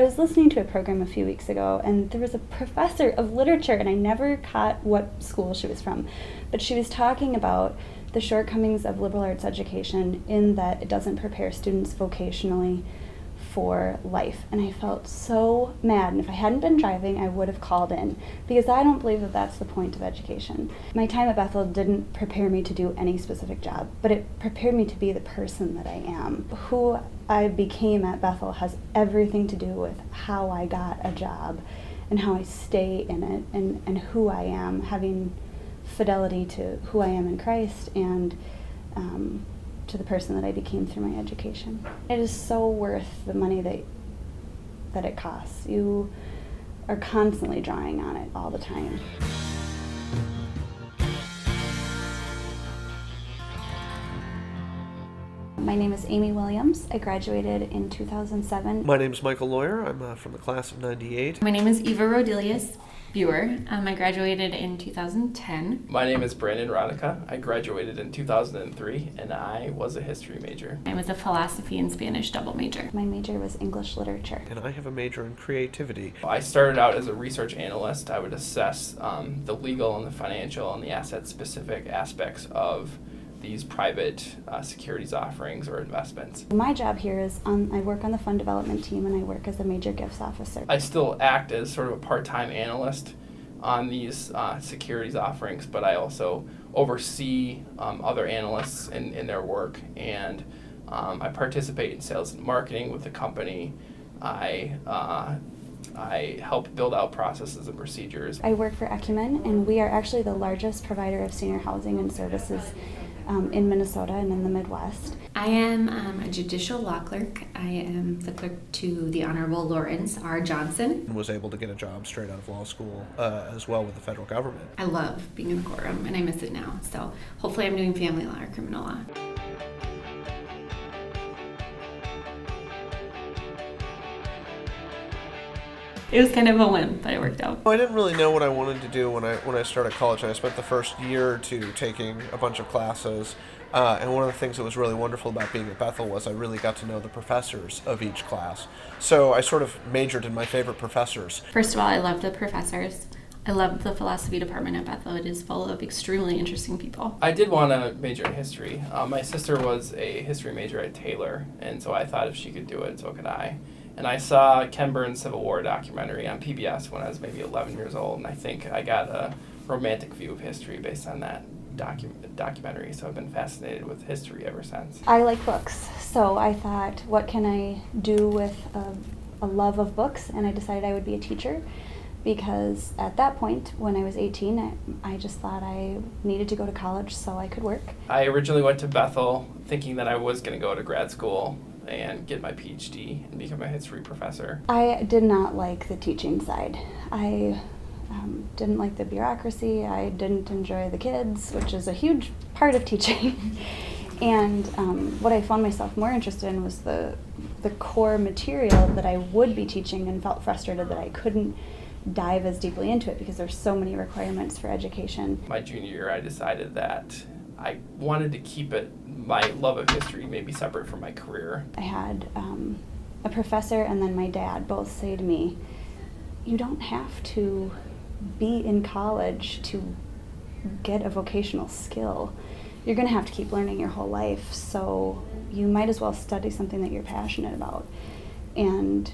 I was listening to a program a few weeks ago, and there was a professor of literature, and I never caught what school she was from, but she was talking about the shortcomings of liberal arts education in that it doesn't prepare students vocationally for life. And I felt so mad, and if I hadn't been driving, I would have called in, because I don't believe that that's the point of education. My time at Bethel didn't prepare me to do any specific job, but it prepared me to be the person that I am. Who I became at Bethel has everything to do with how I got a job and how I stay in it, and who I am, having fidelity to who I am in Christ and to the person that I became through my education. It is so worth the money that it costs. You are constantly drawing on it all the time. My name is Amy Williams. I graduated in 2007. My name is Michael Lawyer. I'm from the class of 98. My name is Eva Rodelius Buer. I graduated in 2010. My name is Brandon Raatikka. I graduated in 2003, and I was a history major. I was a philosophy and Spanish double major. My major was English literature. And I have a major in creativity. I started out as a research analyst. I would assess the legal and the financial and the asset-specific aspects of these private securities offerings or investments. My job here is I work on the fund development team, and I work as a major gifts officer. I still act as sort of a part-time analyst on these securities offerings, but I also oversee other analysts in their work, and I participate in sales and marketing with the company. I help build out processes and procedures. I work for Ecumen, and we are actually the largest provider of senior housing and services in Minnesota and in the Midwest. I am a judicial law clerk. I am the clerk to the Honorable Lawrence R. Johnson. And was able to get a job straight out of law school as well with the federal government. I love being in the courtroom, and I miss it now. So hopefully I'm doing family law or criminal law. It was kind of a whim, but it worked out. I didn't really know what I wanted to do when I started college, and I spent the first year or two taking a bunch of classes. And one of the things that was really wonderful about being at Bethel was I really got to know the professors of each class. So I sort of majored in my favorite professors. First of all, I love the professors. I love the philosophy department at Bethel. It is full of extremely interesting people. I did want to major in history. My sister was a history major at Taylor, and so I thought if she could do it, so could I. And I saw Ken Burns' Civil War documentary on PBS when I was maybe 11 years old, and I think I got a romantic view of history based on that documentary, so I've been fascinated with history ever since. I like books, so I thought, what can I do with a love of books? And I decided I would be a teacher, because at that point, when I was 18, I just thought I needed to go to college so I could work. I originally went to Bethel thinking that I was going to go to grad school and get my PhD and become a history professor. I did not like the teaching side. I didn't like the bureaucracy. I didn't enjoy the kids, which is a huge part of teaching. And what I found myself more interested in was the core material that I would be teaching, and felt frustrated that I couldn't dive as deeply into it because there's so many requirements for education. My junior year, I decided that I wanted to keep my love of history maybe separate from my career. I had a professor and then my dad both say to me, you don't have to be in college to get a vocational skill. You're going to have to keep learning your whole life, so you might as well study something that you're passionate about, and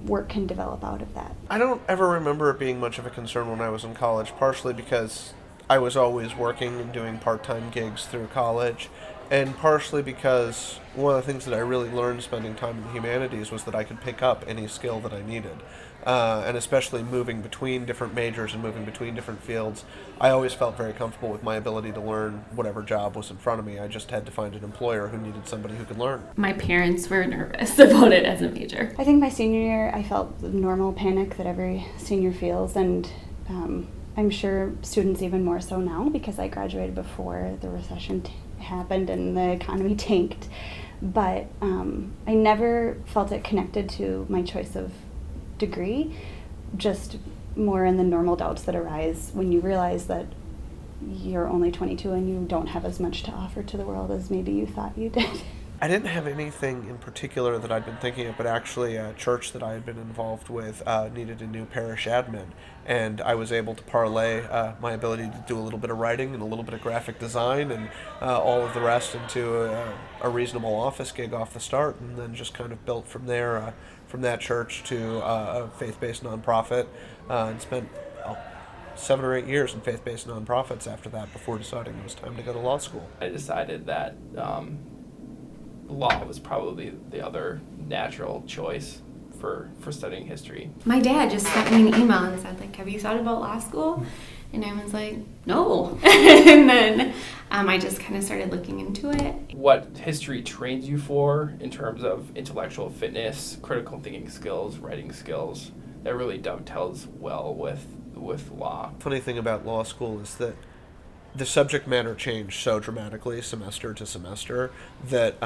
work can develop out of that. I don't ever remember it being much of a concern when I was in college, partially because I was always working and doing part-time gigs through college, and partially because one of the things that I really learned spending time in the humanities was that I could pick up any skill that I needed. And especially moving between different majors and moving between different fields, I always felt very comfortable with my ability to learn whatever job was in front of me. I just had to find an employer who needed somebody who could learn. My parents were nervous about it as a major. I think my senior year, I felt the normal panic that every senior feels, and I'm sure students even more so now, because I graduated before the recession happened and the economy tanked. But I never felt it connected to my choice of degree, just more in the normal doubts that arise when you realize that you're only 22 and you don't have as much to offer to the world as maybe you thought you did. I didn't have anything in particular that I'd been thinking of, but actually a church that I had been involved with needed a new parish admin, and I was able to parlay my ability to do a little bit of writing and a little bit of graphic design and all of the rest into a reasonable office gig off the start, and then just kind of built from there, from that church to a faith-based nonprofit, and spent 7 or 8 years in faith-based nonprofits after that before deciding it was time to go to law school. I decided that law was probably the other natural choice for studying history. My dad just sent me an email and said, like, have you thought about law school? And I was like, no. And then I just kind of started looking into it. What history trains you for in terms of intellectual fitness, critical thinking skills, writing skills, that really dovetails well with law. Funny thing about law school is that the subject matter changed so dramatically semester to semester that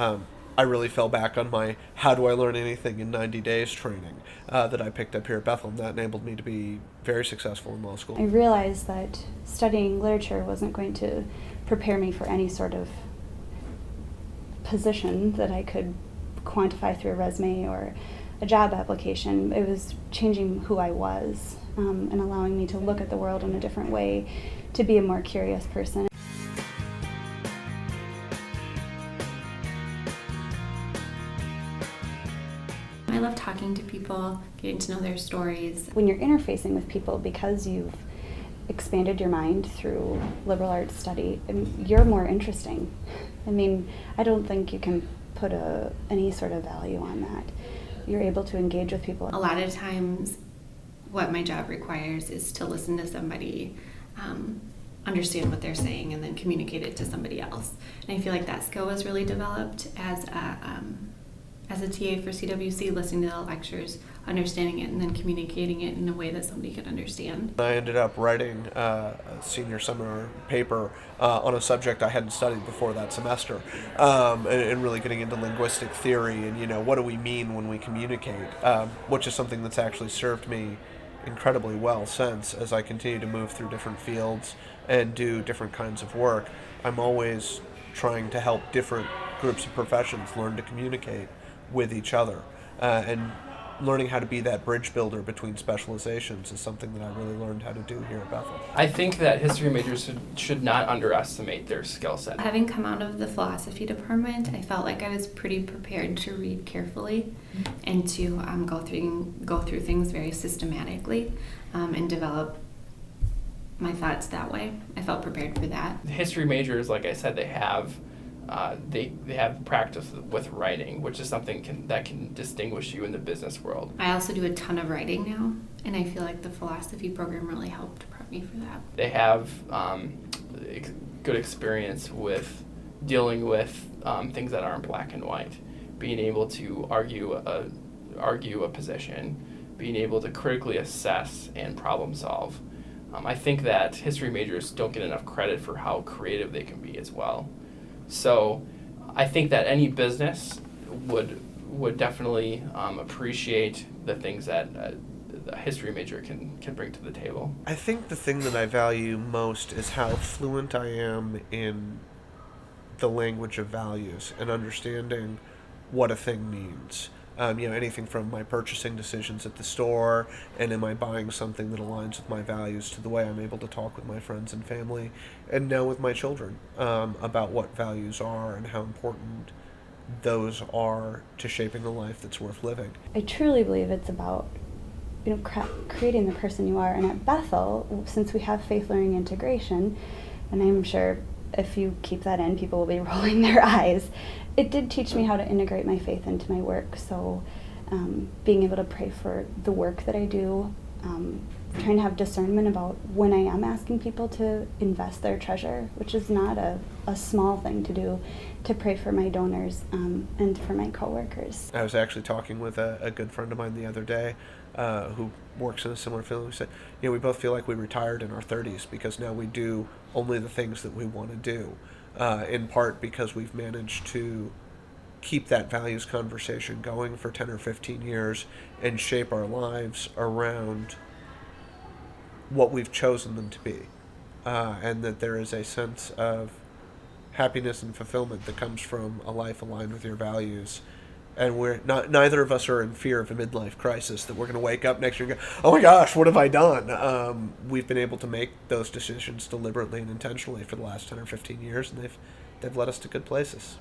I really fell back on my how do I learn anything in 90 days training that I picked up here at Bethel, and that enabled me to be very successful in law school. I realized that studying literature wasn't going to prepare me for any sort of position that I could quantify through a resume or a job application. It was changing who I was and allowing me to look at the world in a different way, to be a more curious person. I love talking to people, getting to know their stories. When you're interfacing with people because you've expanded your mind through liberal arts study, you're more interesting. I mean, I don't think you can put any sort of value on that. You're able to engage with people. A lot of times what my job requires is to listen to somebody, understand what they're saying, and then communicate it to somebody else. And I feel like that skill was really developed as a TA for CWC, listening to the lectures, understanding it, and then communicating it in a way that somebody could understand. I ended up writing a senior seminar paper on a subject I hadn't studied before that semester, and really getting into linguistic theory and, what do we mean when we communicate, which is something that's actually served me incredibly well since, as I continue to move through different fields and do different kinds of work. I'm always trying to help different groups of professions learn to communicate with each other, and learning how to be that bridge builder between specializations is something that I really learned how to do here at Bethel. I think that history majors should not underestimate their skill set. Having come out of the philosophy department, I felt like I was pretty prepared to read carefully and to go through things very systematically and develop my thoughts that way. I felt prepared for that. History majors, like I said, they have practice with writing, which is something that can distinguish you in the business world. I also do a ton of writing now, and I feel like the philosophy program really helped prep me for that. They have good experience with dealing with things that aren't black and white, being able to argue a position, being able to critically assess and problem solve. I think that history majors don't get enough credit for how creative they can be as well. So I think that any business would definitely appreciate the things that a history major can bring to the table. I think the thing that I value most is how fluent I am in the language of values and understanding what a thing means. Anything from my purchasing decisions at the store and am I buying something that aligns with my values to the way I'm able to talk with my friends and family and now with my children about what values are and how important those are to shaping a life that's worth living. I truly believe it's about creating the person you are. And at Bethel, since we have faith learning integration, and I'm sure if you keep that in, people will be rolling their eyes. It did teach me how to integrate my faith into my work. So being able to pray for the work that I do, trying to have discernment about when I am asking people to invest their treasure, which is not a small thing to do, to pray for my donors and for my coworkers. I was actually talking with a good friend of mine the other day who works in a similar field. We said, we both feel like we retired in our 30s because now we do only the things that we want to do, in part because we've managed to keep that values conversation going for 10 or 15 years and shape our lives around what we've chosen them to be, and that there is a sense of happiness and fulfillment that comes from a life aligned with your values. And neither of us are in fear of a midlife crisis that we're going to wake up next year and go, oh my gosh, what have I done? We've been able to make those decisions deliberately and intentionally for the last 10 or 15 years, and they've led us to good places.